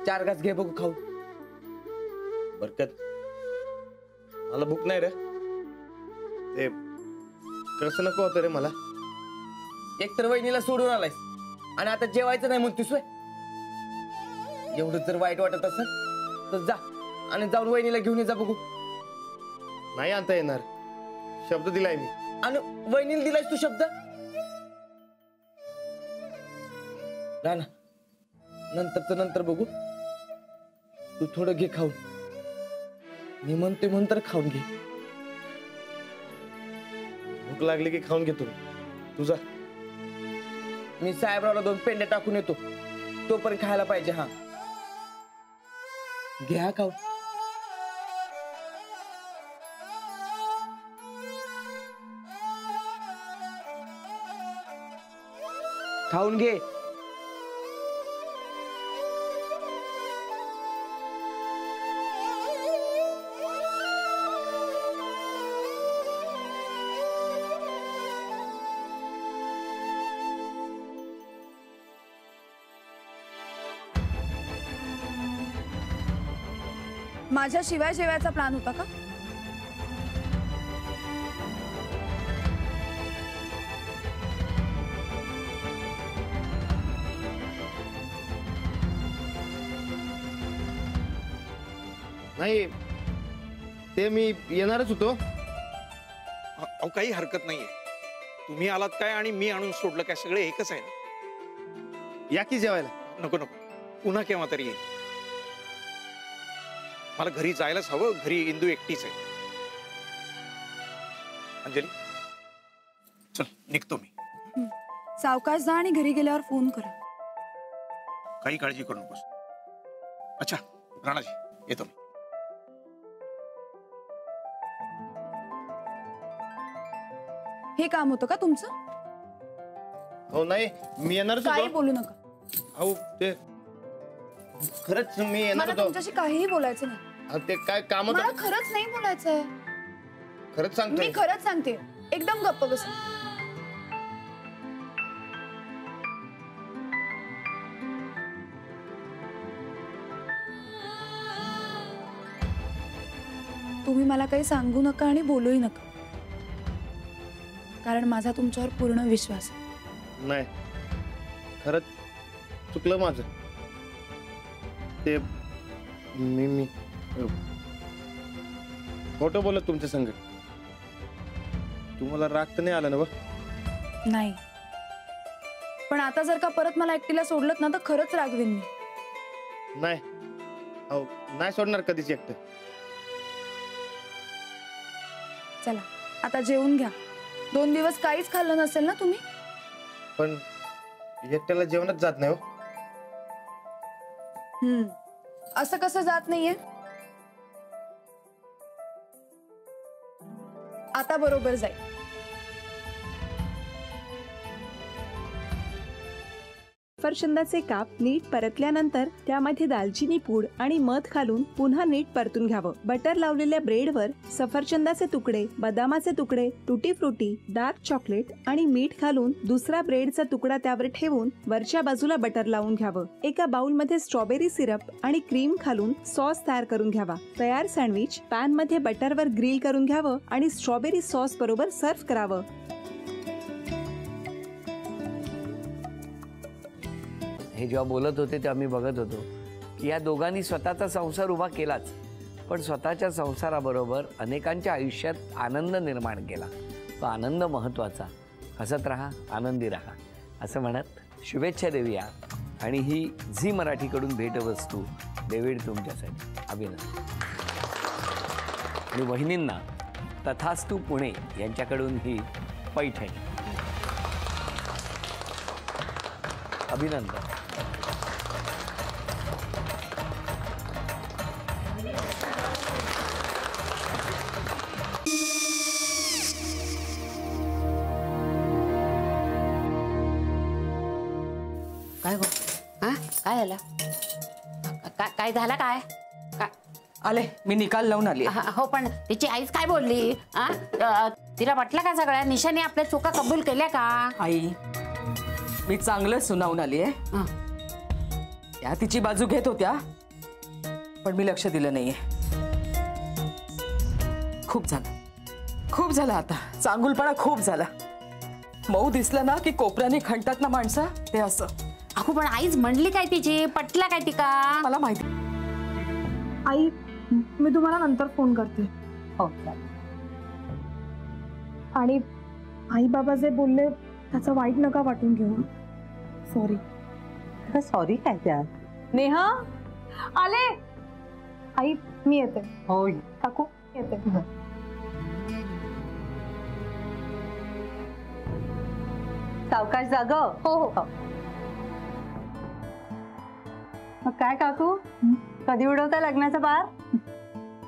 4 घास घे बघू खाऊ. बरकत मला भूक नाही रे. ते कसं नको होतं रे मला. एकतर वहिनीला सोडून आलायस आणि आता जेवायचं नाही म्हणतोस. एवढं जर वाईट वाटत असेल तर जा आणि जाऊन वहिनीला घेऊन ये जा बघू. नाही आणता येणार. शब्द दिलाय मी. आणि वहिनीला दिलायस तू शब्द. ना नंतरच नंतर बघू. तू थोडं घे खाऊन. मी म्हणते म्हणून खाऊन घे. भूक लागली की खाऊन घेतो तुझा. मी साहेबरावला 2 पेंड्या टाकून येतो. तो पण खायला पाहिजे. हा घ्या खाऊ. खाऊन घे. माझ्या शिवाय जेवायचा प्लॅन होता का? नाही ते मी येणारच होतो. अहो काही हरकत नाहीये. तुम्ही आलात काय आणि मी आणून सोडलं काय सगळे एकच आहे ना. या की जेवायला. नको नको पुन्हा केव्हा तरी येईल. मला घरी जायलाच हवं. घरी इंदू एकटीच आहे. अंजली चल निघतो मी. सावकाश जा आणि घरी गेल्यावर फोन करा. काही काळजी करू नकोस. अच्छा राणाजी येतो मी. हे काम होतं का तुमचं? हो नाही मी येणारच काही होतो. बोलू नका. अहो ते खरंच मी येणार मला होतो. तुमच्याशी काहीही बोलायचं नाही. ते काय काम मला होतं. खरंच नाही बोलायचंय. खरंच सांगतोय. मी खरंच सांगते. एकदम गप्प बसा. तुम्ही मला काही सांगू नका आणि बोलूही नका. कारण माझा तुमच्यावर पूर्ण विश्वास आहे. नाही खरंच चुकलं माझं. ते मी खोटं बोलत तुमच्या संग. तुम्हाला राग तर नाही आला ना? नाही पण आता जर का परत मला एकटीला सोडलत ना तर खरंच रागवीन मी. नाही अहो नाही सोडणार कधीच एकटं. चला आता जेवून घ्या. 2 दिवस काहीच खाल्लं नसेल ना तुम्ही? पण एकट्याला जेवणच जात नाही. असं कसं जात नाहीये? आता बरोबर जाईल. सफरचंदाचे काप नीट परतल्यानंतर त्यामध्ये दालचिनी पूड आणि मध घालून पुन्हा नीट परतून घ्यावं. बटर लावलेल्या ब्रेडवर सफरचंदाचे तुकडे, बदामाचे तुकडे, टुटी फ्रुटी, डार्क चॉकलेट आणि मीठ घालून दुसरा ब्रेडचा तुकडा त्यावर ठेवून वरच्या बाजूला बटर लावून घ्यावं. एका बाउलमध्ये स्ट्रॉबेरी सिरप आणि क्रीम घालून सॉस तयार करून घ्यावा. तयार सँडविच पॅन मध्ये बटरवर ग्रिल करून घ्यावं आणि स्ट्रॉबेरी सॉस बरोबर सर्व्ह करावं. हे जेव्हा बोलत होते तेव्हा मी बघत होतो की या दोघांनी स्वतःचा संसार उभा केलाच, पण स्वतःच्या संसाराबरोबर अनेकांच्या आयुष्यात आनंद निर्माण केला. तो आनंद महत्त्वाचा. हसत राहा, आनंदी राहा असं म्हणत शुभेच्छा देऊया. आणि ही झी मराठीकडून भेटवस्तू डेव्हिड तुमच्यासाठी. अभिनंदन. आणि वहिनींना तथास्तू पुणे यांच्याकडून ही पैठणी. अभिनंदन. काय गो? हा काय झालं? काय झालं? काय आले मी निकाल लावून आली. हो पण तिची आईच काय बोलली? तिला वाटलं का सगळ्या निशाने आपल्या चुका कबूल केल्या का? आई मी चांगलं सुनावून आली आहे. त्या तिची बाजू घेत होत्या, पण मी लक्ष दिलं नाहीये. खूप झालं आता. चांगुलपणा खूप झाला. मऊ दिसलं ना की कोपऱ्याने खणतात ना माणसं, ते असं. अगो पण आईच म्हणली काय तिची, पटला काय तिका? मला माहिती. आई, मी तुम्हाला नंतर फोन करते. हो, आणि आई बाबा जे बोलले त्याचं वाईट नका वाटून घेऊ. सॉरी. सॉरी काय त्यात? नेहा आले. आई मी येते. हो, काकू येते. सावकाश जाग. हो हो. मग काय काकू, कधी उडवता लग्नाचा बार?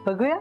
बघूया.